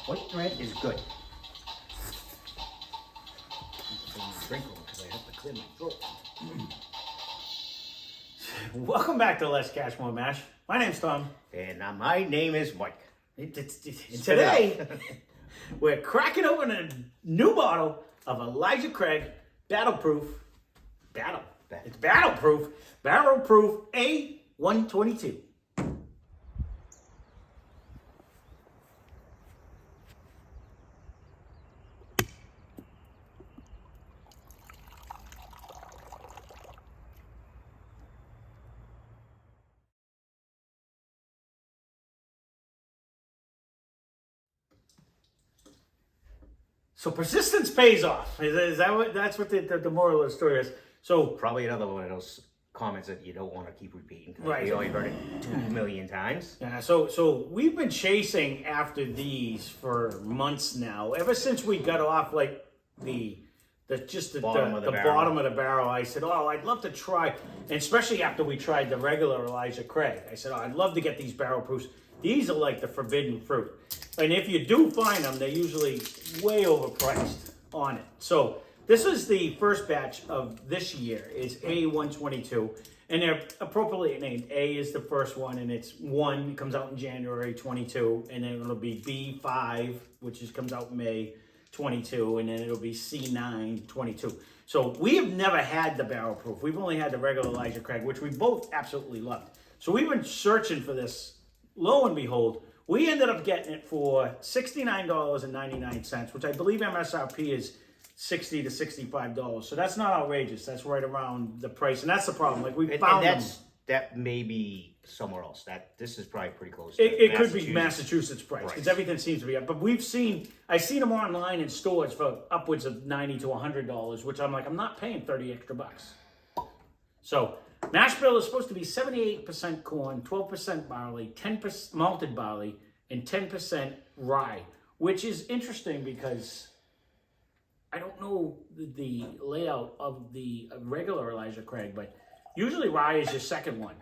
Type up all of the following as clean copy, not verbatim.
White red is good. Drink because I have to clear my throat. Welcome back to Less Cash More Mash. My name's Tom. And my name is Mike. Today, we're cracking open a new bottle of Elijah Craig Barrel Proof A122. So persistence pays off. Is that what? That's what the moral of the story is. So Probably another one of those comments that you don't want to keep repeating. Right. We only heard it 2 million times. yeah. So we've been chasing after these for months now. Ever since we got off like the Bottom of the barrel. bottom of the barrel, I said, "Oh, I'd love to try," and especially after we tried the regular Elijah Craig, I said, "Oh, I'd love to get these barrel proofs. These are like the forbidden fruit, and if you do find them, they're usually way overpriced on it." So this is the first batch of this year. It's A122, and they're appropriately named. A is the first one, and it's 1 comes out in January 22, and then it'll be B5, which comes out in May 22, and then it'll be C9 22. So we have never had the barrel proof. We've only had the regular Elijah Craig, which we both absolutely loved. So we've been searching for this. Lo and behold, we ended up getting it for $69.99, which I believe MSRP is $60 to $65. So that's not outrageous. That's right around the price, and that's the problem. Like we found them. That may be somewhere else. This is probably pretty close. It could be Massachusetts price because Right. everything seems to be up. But I've seen them online in stores for upwards of $90 to $100, which I'm like, I'm not paying 30 extra bucks. So mash bill is supposed to be 78% corn, 12% barley, 10% malted barley, and 10% rye, which is interesting because I don't know the layout of the regular Elijah Craig, but usually rye is your second one.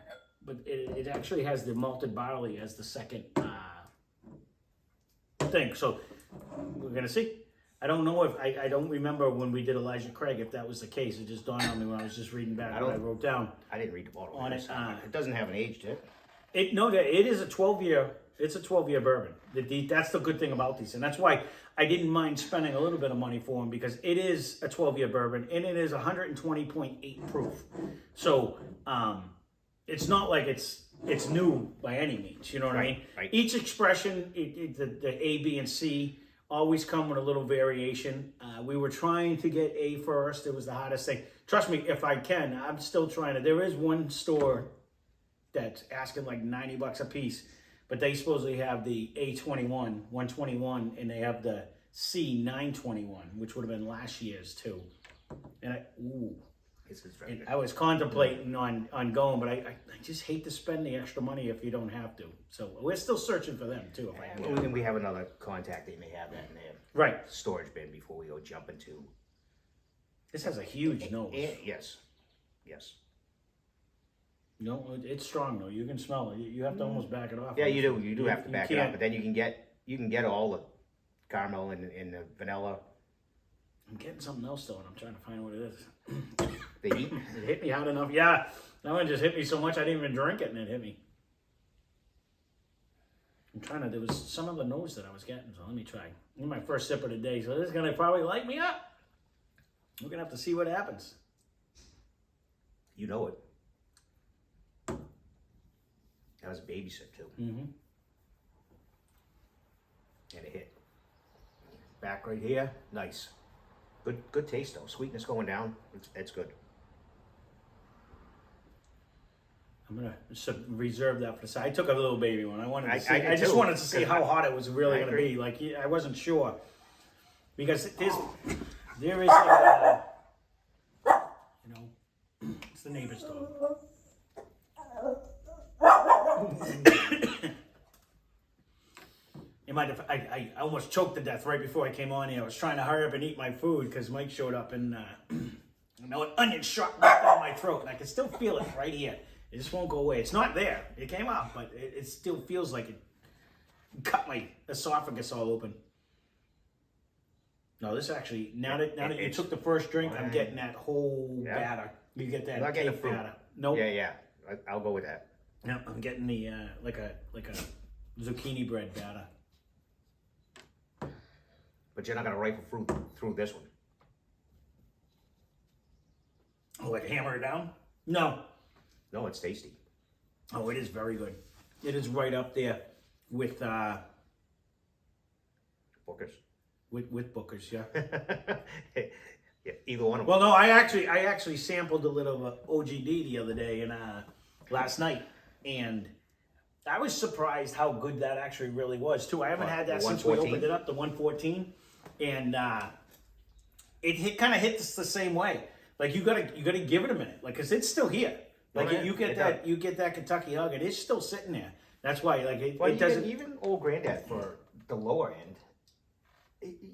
But it actually has the malted barley as the second thing. So we're going to see. I don't know if, I don't remember when we did Elijah Craig if that was the case. It just dawned on me when I was just reading back what I wrote down. I didn't read the bottle On it. It doesn't have an age to it. It is a 12-year. It's a 12-year bourbon. That's the good thing about these, and that's why I didn't mind spending a little bit of money for them because it is a 12-year bourbon and it is 120.8 proof. So it's not like it's new by any means. You know what I mean? Right. Each expression, the A, B, and C always come with a little variation. We were trying to get A first. It was the hardest thing. Trust me, if I can, I'm still trying to. There is one store that's asking like $90 a piece, but they supposedly have the A21, 121, and they have the C921, which would have been last year's too. And I was contemplating on going, but I just hate to spend the extra money if you don't have to. So we're still searching for them too. If I have to. And we have another contact. They may have that in their Right. storage bin before we go jump into. This has a huge nose. Yes. No, it's strong though. You can smell it. You have to almost back it off. Yeah, you do. You do have to back it can't- up, but then you can get all the caramel and the vanilla. I'm getting something else though, and I'm trying to find what it is. The heat. It hit me hard enough. Yeah, that one just hit me so much I didn't even drink it, and it hit me. There was some of the nose that I was getting, so let me try. This is my first sip of the day, so this is gonna probably light me up. We're gonna have to see what happens. You know it. That was a baby sip too. Mm-hmm. And it hit. Back right here, nice. Good taste though. Sweetness going down. It's good. I'm gonna reserve that for the side. I took a little baby one. I wanted to see. I I just too, wanted to see how hot it was really I gonna agree. be. Like I wasn't sure because there is it's the neighbor's dog. I almost choked to death right before I came on here. I was trying to hurry up and eat my food because Mike showed up and an onion shot right down my throat. And I can still feel it right here. It just won't go away. It's not there. It came out, but it still feels like it cut my esophagus all open. No, this actually, now that you took the first drink, I'm getting that whole batter. You get that cake batter. Nope. Yeah. I'll go with that. No, I'm getting the like a zucchini bread batter. But you're not gonna rifle through this one. Oh, like hammer it down? No. No, it's tasty. Oh, it is very good. It is right up there with Booker's. With Booker's, yeah. Yeah, either one of them. Well, no, I actually sampled a little OGD the other day and last night, and I was surprised how good that actually really was too. I haven't had that since we opened it up, the 114, and it kind of hits the same way. Like you gotta give it a minute, like because it's still here. Like you get that Kentucky hug, and it's still sitting there. That's why, like it doesn't even old granddad for the lower end.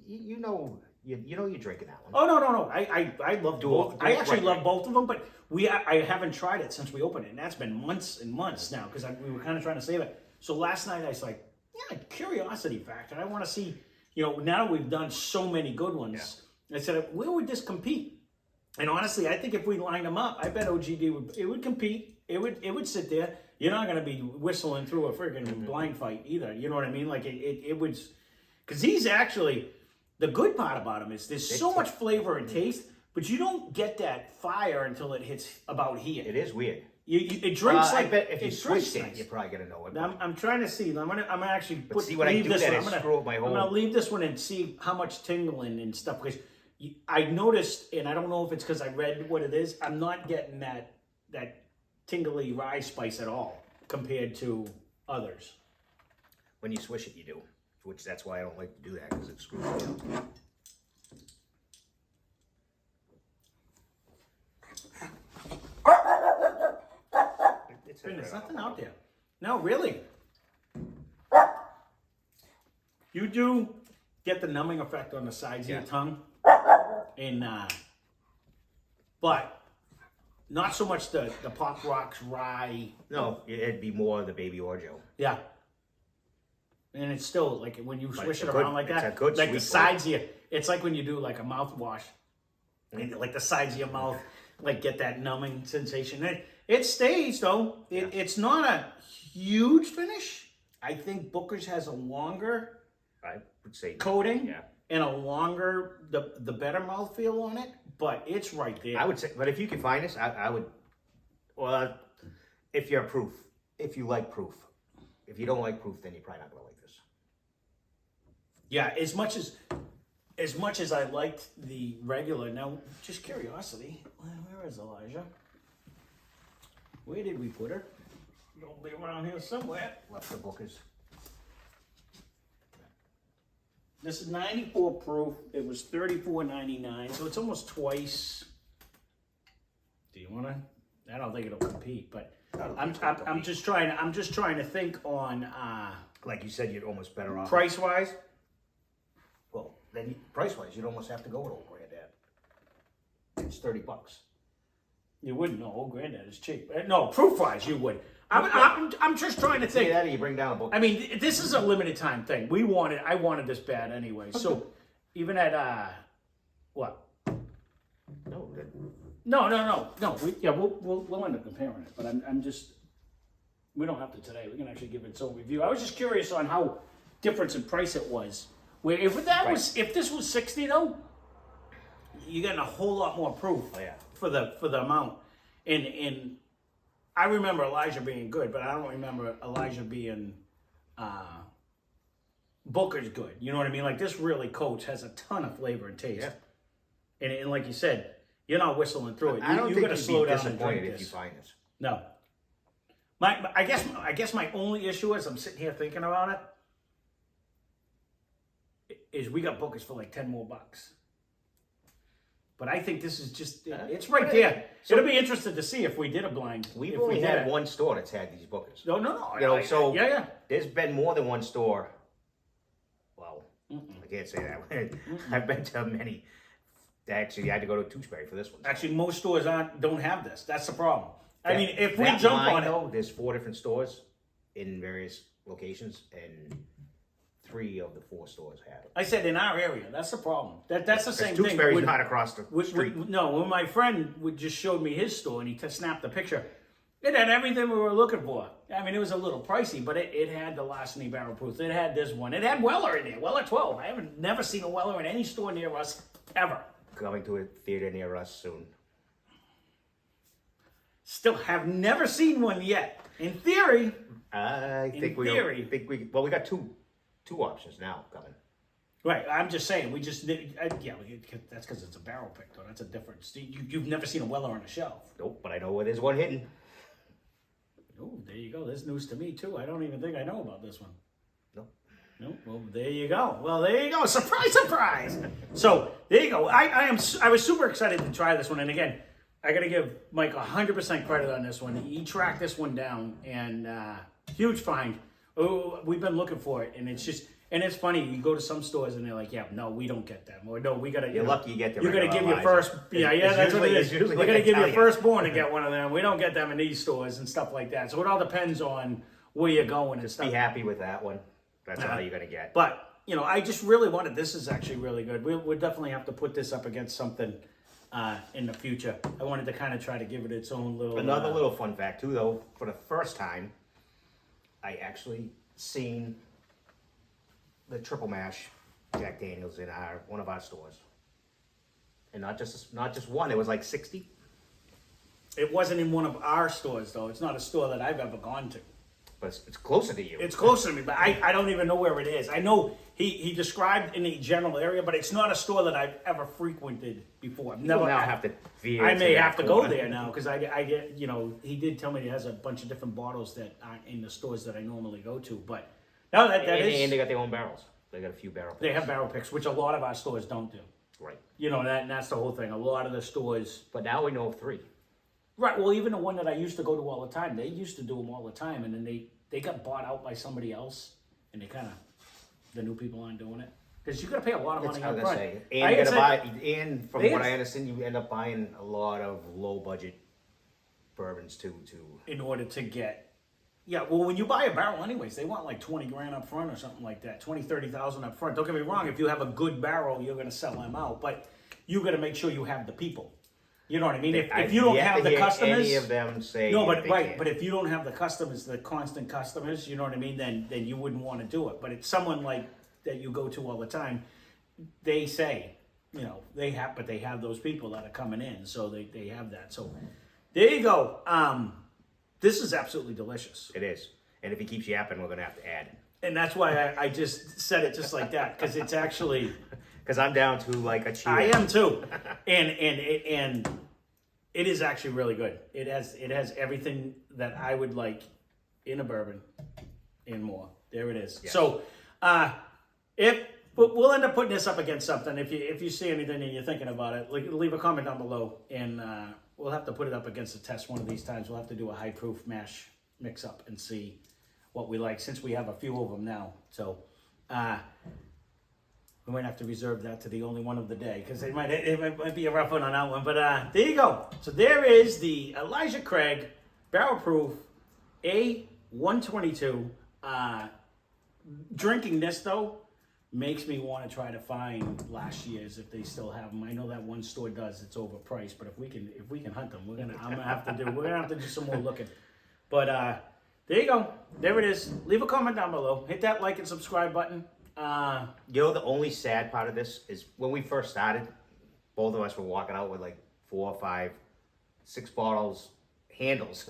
You know you're drinking that one. Oh no! I love both. I actually love both of them, but I haven't tried it since we opened it, and that's been months and months now because we were kind of trying to save it. So last night I was like, curiosity factor. I want to see, now that we've done so many good ones. I said, where would this compete? And honestly, I think if we lined them up, I bet OGD would compete. It would sit there. You're not going to be whistling through a friggin' blind fight either. You know what I mean? Like it would, because he's actually, the good part about him is there's so much flavor and taste, but you don't get that fire until it hits about here. It is weird. It drinks like, I bet if you switched it, you're probably gonna know it. I'm trying to see. I'm gonna actually leave this one. I'm gonna leave this one and see how much tingling and stuff, because I noticed, and I don't know if it's because I read what it is, I'm not getting that tingly rye spice at all compared to others. When you swish it, you do. Which that's why I don't like to do that, because it screws me up. There's nothing out there. No, really. You do get the numbing effect on the sides of your tongue, and but not so much the Pop Rocks rye. No, it'd be more the Baby Orgeat. Yeah. And it's still like when you swish it around like that, like the sides of it's like when you do like a mouthwash, and like the sides of your mouth like get that numbing sensation. It stays though. It's not a huge finish. I think Booker's has a longer, I would say, coating and a longer the better mouthfeel on it, but it's right there. I would say, but if you can find this, I would. Well, if you're proof, if you like proof, if you don't like proof, then you're probably not gonna like this. Yeah, as much as I liked the regular. Now, just curiosity, where is Elijah? Where did we put her? Don't be around here somewhere. Left the Bookers. This is 94 proof. It was $34.99, so it's almost twice. Do you want to? I don't think it'll compete, but I'm just trying to think on. Like you said, you're almost better off price wise. Well, then price wise, you'd almost have to go with old granddad. It's $30. You wouldn't know. Old granddad is cheap. No, proof wise, you would. I'm just trying to think. That or you bring down a book. I mean, this is a limited time thing. I wanted this bad anyway. So even at what? No. We'll end up comparing it. But I'm just. We don't have to today. We can actually give it its own review. I was just curious on how difference in price it was. Where if this was 60 though, you're getting a whole lot more proof. Oh, yeah. For the amount, and I remember Elijah being good, but I don't remember Elijah being Booker's good. You know what I mean? Like this really coats has a ton of flavor and taste. Yeah. And like you said, you're not whistling through it. I don't think you'd you'd be disappointed if you find this. No. I guess my only issue is I'm sitting here thinking about it. Is we got Booker's for like $10 more. But I think this is just, it's right there. So it'll be interesting to see if we did a blind. We've only had one store that's had these Bookers. No. Yeah. There's been more than one store. Well, I can't say that. I've been to many. Actually, I had to go to Tewksbury for this one. Actually, most stores don't have this. That's the problem. I mean, if we jump on it. There's 4 different stores in various locations, and 3 of the 4 stores had them. I said in our area. That's the problem. That's the same thing. Tewksbury's not across the street. No, when my friend just showed me his store and he snapped the picture, it had everything we were looking for. I mean, it was a little pricey, but it had the Larceny Barrel Proof. It had this one. It had Weller in there, Weller 12. I haven't never seen a Weller in any store near us, ever. Coming to a theater near us soon. Still have never seen one yet. In theory. I think we got two options now coming. Right, I'm just saying, that's because it's a barrel pick, though. That's a difference. You've never seen a Weller on a shelf. Nope, but I know where there's one hidden. Oh, there you go. This news to me, too. I don't even think I know about this one. Nope. Nope. Well, there you go. Surprise, surprise. So, there you go. I was super excited to try this one. And again, I got to give Mike 100% credit on this one. He tracked this one down, and huge find. Oh, we've been looking for it, and it's funny. You go to some stores and they're like, "Yeah, no, we don't get them," or "No, we gotta." You're lucky you get them. You gotta give your first. That's what it is. You gotta give your firstborn to get one of them. We don't get them in these stores and stuff like that. So it all depends on where you're going and stuff. Be happy with that one. That's all you're gonna get. But I just really wanted. This is actually really good. We'll definitely have to put this up against something in the future. I wanted to kind of try to give it its own little. Another little fun fact too, though. For the first time, I actually seen the triple mash Jack Daniels in one of our stores, and not just one. There was like 60. It wasn't in one of our stores though. It's not a store that I've ever gone to. But it's closer to you. It's closer to me, but I don't even know where it is. I know he described in the general area, but it's not a store that I've ever frequented before. Now have to veer. I may have to go there now because I get he did tell me he has a bunch of different bottles that aren't in the stores that I normally go to, but. No, and they got their own barrels. They got a few barrel picks. They have barrel picks, which a lot of our stores don't do. Right. And that's the whole thing. A lot of the stores. But now we know of 3. Right. Well, even the one that I used to go to all the time, they used to do them all the time, and then they got bought out by somebody else, and the new people aren't doing it because you got to pay a lot of money up front. And you got to buy. And from what I understand, you end up buying a lot of low budget bourbons too. In order to get. Yeah, well, when you buy a barrel anyways, they want like 20 grand up front or something like that, 20, 30,000 up front. Don't get me wrong, if you have a good barrel, you're going to sell them out, but you got to make sure you have the people. You know what I mean? If you don't have the customers, any of them say no, but right, but if you don't have the customers, the constant customers, you know what I mean, then you wouldn't want to do it. But it's someone like that you go to all the time, they say, they have those people that are coming in, so they have that. So there you go. This is absolutely delicious. It is. And if he keeps yapping, we're going to have to add. And that's why I just said it just like that, because it's actually... Because I'm down to like a cheer. I am too. And it is actually really good. It has everything that I would like in a bourbon and more. There it is. Yes. So we'll end up putting this up against something. If you see anything and you're thinking about it, leave a comment down below, and we'll have to put it up against a test one of these times. We'll have to do a high proof mash mix up and see what we like, since we have a few of them now. So we might have to reserve that to the only one of the day, because it might be a rough one on that one. But there you go. So there is the Elijah Craig Barrel Proof A122. Drinking this though makes me want to try to find last year's if they still have them. I know that one store does. It's overpriced, but if we can hunt them, we're gonna have to do some more looking. But there you go. There it is. Leave a comment down below. Hit that like and subscribe button. The only sad part of this is when we first started, both of us were walking out with like 4, 5, 6 bottles handles.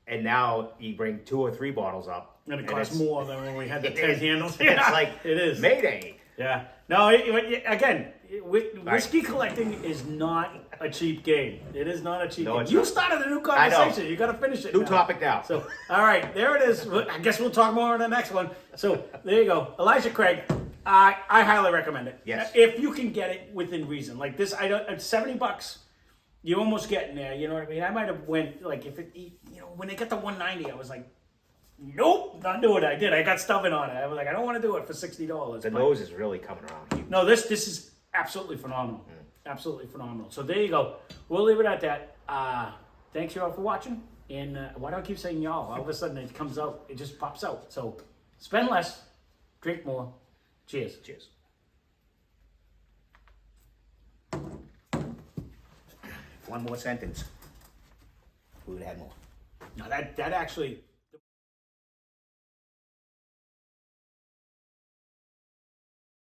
And now you bring 2 or 3 bottles up. And it costs more than when we had the 10 handles. Yeah, it's like it is Mayday. Yeah. No, again, whiskey collecting is not a cheap game. It is not a cheap game. You started a new conversation. You got to finish it. New topic now. So, all right, there it is. I guess we'll talk more on the next one. So, there you go. Elijah Craig. I highly recommend it. Yes. If you can get it within reason. Like this, it's $70. You're almost getting there. You know what I mean? I might have went, like, when they got the 190, I was like, nope, not doing it. I did. I got stuffing on it. I was like, I don't want to do it for $60. The nose is really coming around. No, this is absolutely phenomenal. Absolutely phenomenal. So there you go. We'll leave it at that. Thanks y'all for watching. And why do I keep saying y'all? All of a sudden it comes out. It just pops out. So spend less, drink more, Cheers. Cheers. One more sentence. We would have more. No, that actually